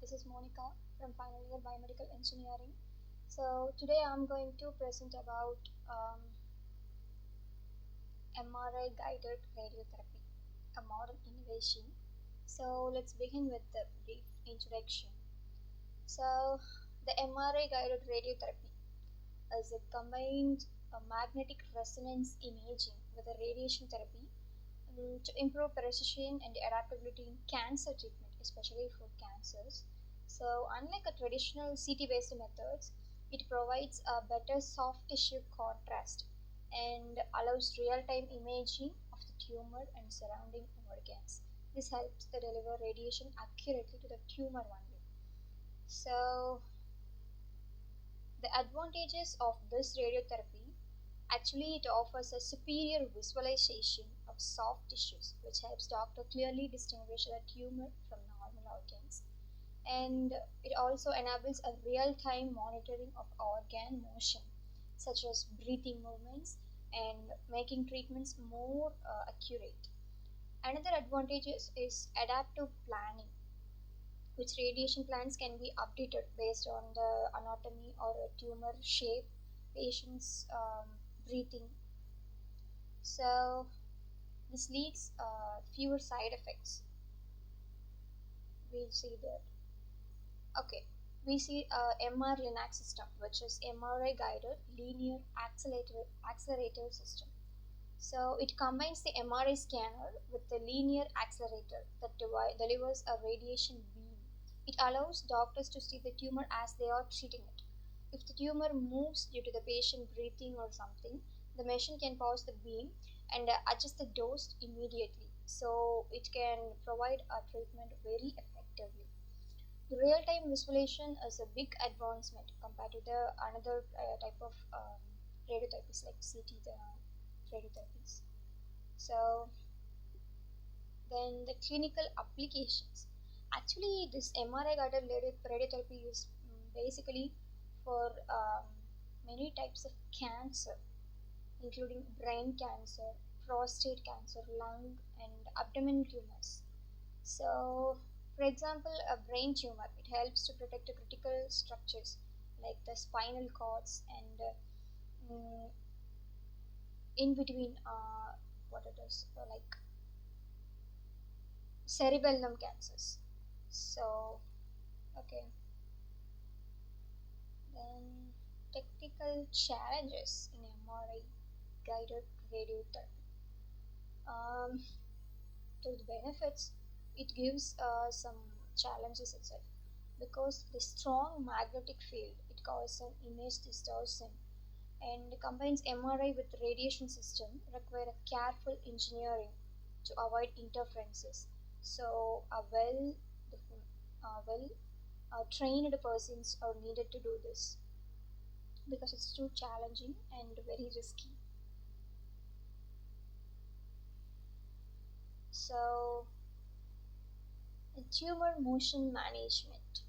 This is Monika from final year biomedical engineering. So today I'm going to present about MRI guided radiotherapy, a modern innovation. So let's begin with the brief introduction. So the MRI guided radiotherapy is a combined magnetic resonance imaging with a radiation therapy to improve precision and adaptability in cancer treatment, especially for cancers. So, unlike a traditional CT based methods, it provides a better soft tissue contrast and allows real time imaging of the tumor and surrounding organs. This helps to deliver radiation accurately to the tumor only. So, the advantages of this radiotherapy actually it offers a superior visualization of soft tissues, which helps doctor clearly distinguish the tumor from normal organs. And it also enables a real-time monitoring of organ motion, such as breathing movements, and making treatments more accurate. Another advantage is adaptive planning, which radiation plans can be updated based on the anatomy or tumor shape, patient's breathing. So this leads fewer side effects. We'll see that. Okay, we see MR Linac system, which is MRI guided linear accelerator system. So it combines the MRI scanner with the linear accelerator that delivers a radiation beam. It allows doctors to see the tumor as they are treating it. If the tumor moves due to the patient breathing or something, the machine can pause the beam and adjust the dose immediately. So it can provide a treatment very effectively. The real-time visualization is a big advancement compared to the another type of radiotherapies like CT radiotherapies. So then the clinical applications. Actually, this MRI guided radiotherapy is basically for many types of cancer, including brain cancer, prostate cancer, lung, and abdominal tumors. So, for example, a brain tumor, it helps to protect the critical structures like the spinal cords and in between what it is like cerebellum cancers. So, okay, then technical challenges in MRI guided radiotherapy. Um, to the benefits, it gives some challenges itself because the strong magnetic field it causes an image distortion and combines MRI with radiation system require a careful engineering to avoid interferences. So a well trained persons are needed to do this because it's too challenging and very risky. So tumor motion management.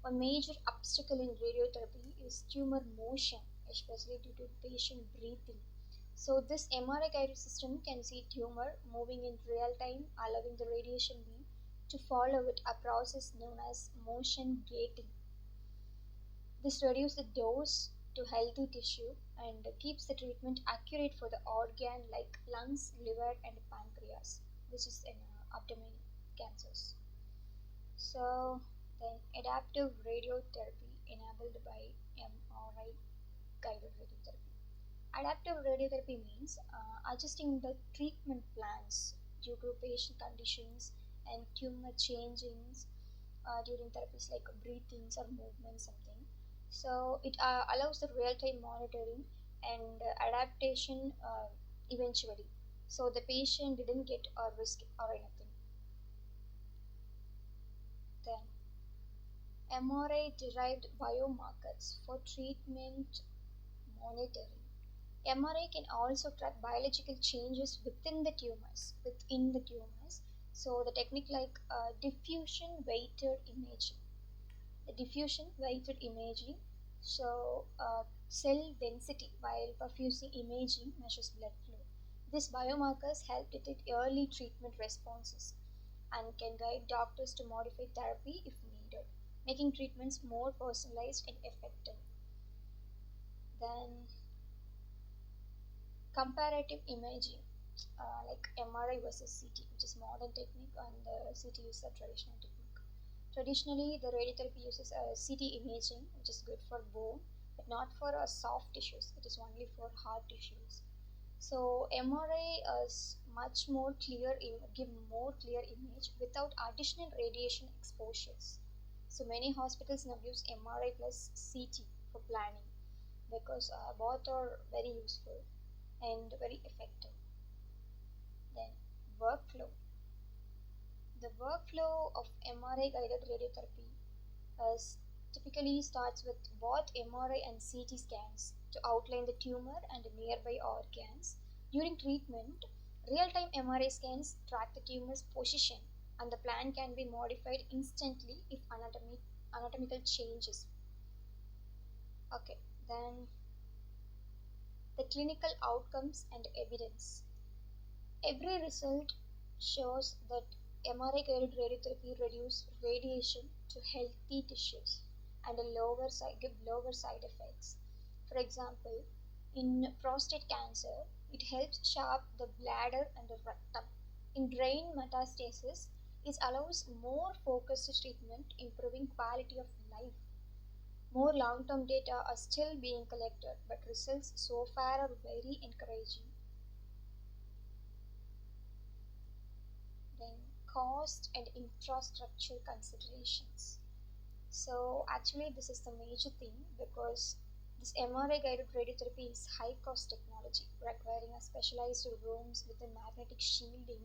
One major obstacle in radiotherapy is tumor motion, especially due to patient breathing. So this MRI guided system can see tumor moving in real time, allowing the radiation beam to follow it, a process known as motion gating. This reduces the dose to healthy tissue and keeps the treatment accurate for the organ like lungs, liver, and pancreas, which is in abdomen cancers. So then adaptive radiotherapy enabled by MRI guided radiotherapy. Adaptive radiotherapy means adjusting the treatment plans due to patient conditions and tumor changings during therapies like breathings or movement something. So it allows the real-time monitoring and adaptation eventually. So the patient didn't get a risk or anything. Then MRI derived biomarkers for treatment monitoring. MRI can also track biological changes within the tumors. So the technique like diffusion weighted imaging. The diffusion weighted imaging, so cell density while perfusing imaging measures blood flow. These biomarkers help detect early treatment responses. and can guide doctors to modify therapy if needed, making treatments more personalized and effective. Then, comparative imaging, like MRI versus CT, which is modern technique, and the CT is a traditional technique. Traditionally, the radiotherapy uses CT imaging, which is good for bone, but not for soft tissues. It is only for hard tissues. So MRI is much more clear, give more clear image without additional radiation exposures. So many hospitals now use MRI plus CT for planning because both are very useful and very effective. Then workflow. The workflow of MRI guided radiotherapy is typically starts with both MRI and CT scans to outline the tumor and nearby organs. During treatment, real-time MRI scans track the tumor's position and the plan can be modified instantly if anatomical changes. Okay, then the clinical outcomes and evidence. Every result shows that MRI guided radiotherapy reduces radiation to healthy tissues and give lower side effects. For example, in prostate cancer, it helps sharp the bladder and the rectum. In brain metastasis, it allows more focused treatment, improving quality of life. More long term data are still being collected, but results so far are very encouraging. Then cost and infrastructure considerations. So actually this is the major thing because this MRI guided radiotherapy is high cost technology requiring a specialized rooms with a magnetic shielding,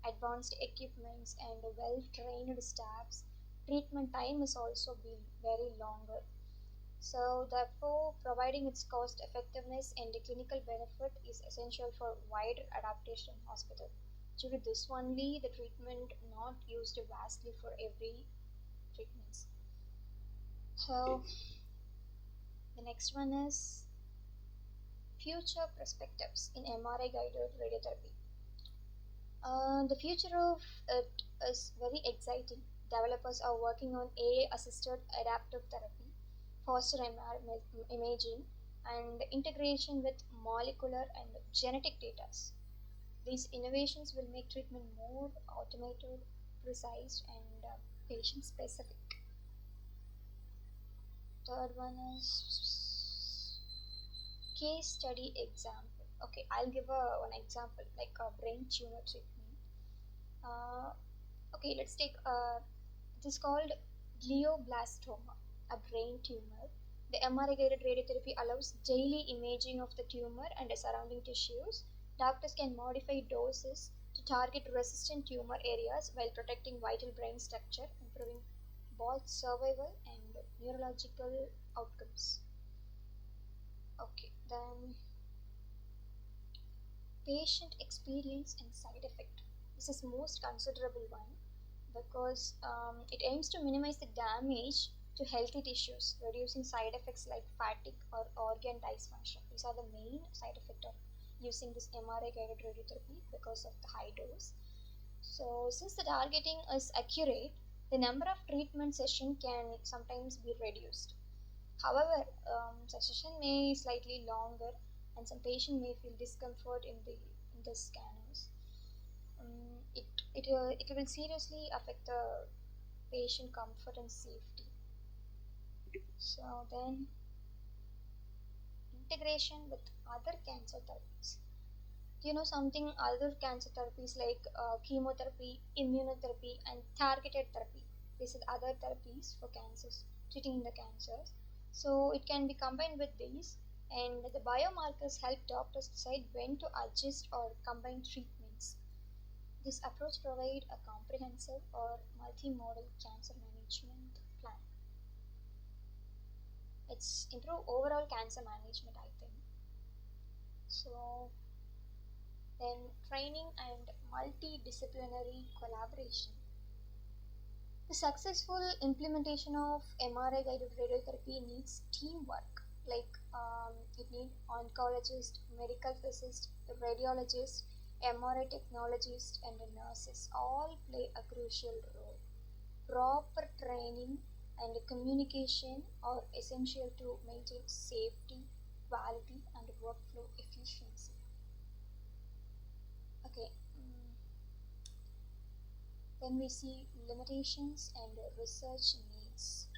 advanced equipments and well trained staffs. Treatment time is also being very longer. So therefore providing its cost effectiveness and the clinical benefit is essential for wider adaptation in hospital. Due to this only the treatment not used vastly for every treatments. So the next one is future perspectives in MRI guided radiotherapy. The future of it is very exciting. Developers are working on AI assisted adaptive therapy, faster imaging, and integration with molecular and genetic data. These innovations will make treatment more automated, precise, and patient specific. Third one is case study example. Okay, I'll give one example like a brain tumor treatment. Uh, okay, let's take it is called glioblastoma, a brain tumor. The MRI guided radiotherapy allows daily imaging of the tumor and the surrounding tissues. Doctors can modify doses to target resistant tumor areas while protecting vital brain structure, improving both survival and neurological outcomes. Okay, then patient experience and side effect. This is most considerable one because it aims to minimize the damage to healthy tissues, reducing side effects like fatigue or organ dysfunction. These are the main side effects of using this MRI guided radiotherapy because of the high dose. So, since the targeting is accurate, the number of treatment session can sometimes be reduced. However, session may be slightly longer, and some patient may feel discomfort in the scanners. It will seriously affect the patient comfort and safety. So then integration with other cancer therapies. Do you know something other cancer therapies like chemotherapy, immunotherapy, and targeted therapy? These are other therapies for cancers, treating the cancers. So it can be combined with these, and the biomarkers help doctors decide when to adjust or combine treatments. This approach provides a comprehensive or multimodal cancer management plan. It's improve overall cancer management, I think. So then training and multidisciplinary collaboration. The successful implementation of MRI guided radiotherapy needs teamwork. Like it needs oncologist, medical physicist, radiologist, MRI technologists and nurses all play a crucial role. Proper training and communication are essential to maintain safety, quality, and workflow efficiency. Okay, then we see limitations and research needs.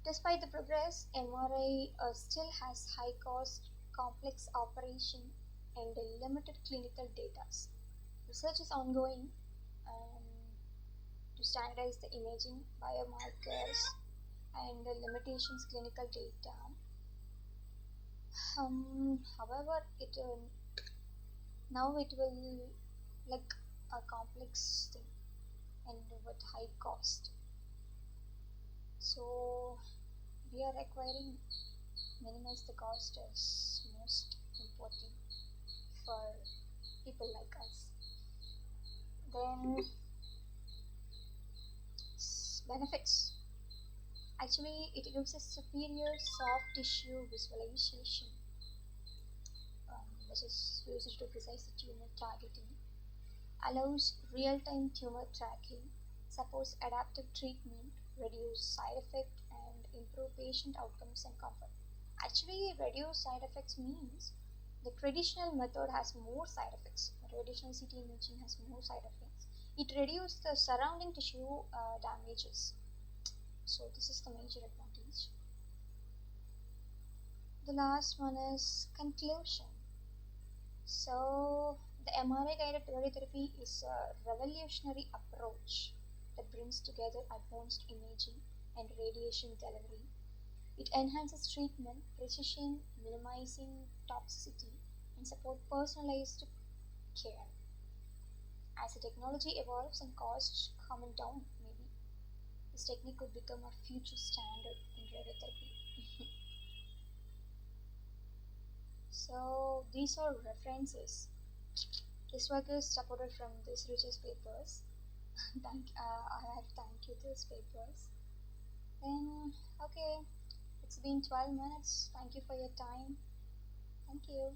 Despite the progress, MRI still has high cost, complex operation, and limited clinical data. Research is ongoing um, to standardize the imaging biomarkers and the limitations clinical data. However, it now it will like a complex thing and with high cost. So we are requiring minimize the cost is most important for people like us. Then benefits. Actually, it uses superior soft tissue visualization, which is used to precise the tumor targeting, allows real-time tumor tracking, supports adaptive treatment, reduce side effect, and improve patient outcomes and comfort. Actually, reduce side effects means the traditional method has more side effects. The traditional CT imaging has more side effects. It reduces the surrounding tissue damages. So this is the major advantage. The last one is conclusion. So the MRI guided radiotherapy is a revolutionary approach that brings together advanced imaging and radiation delivery. It enhances treatment precision, minimizing toxicity, and support personalized care. As the technology evolves and costs come down, maybe this technique could become a future standard in radiotherapy. So these are references. This work is supported from these research papers. I have to thank you these papers. Then okay, it's been 12 minutes. Thank you for your time. Thank you.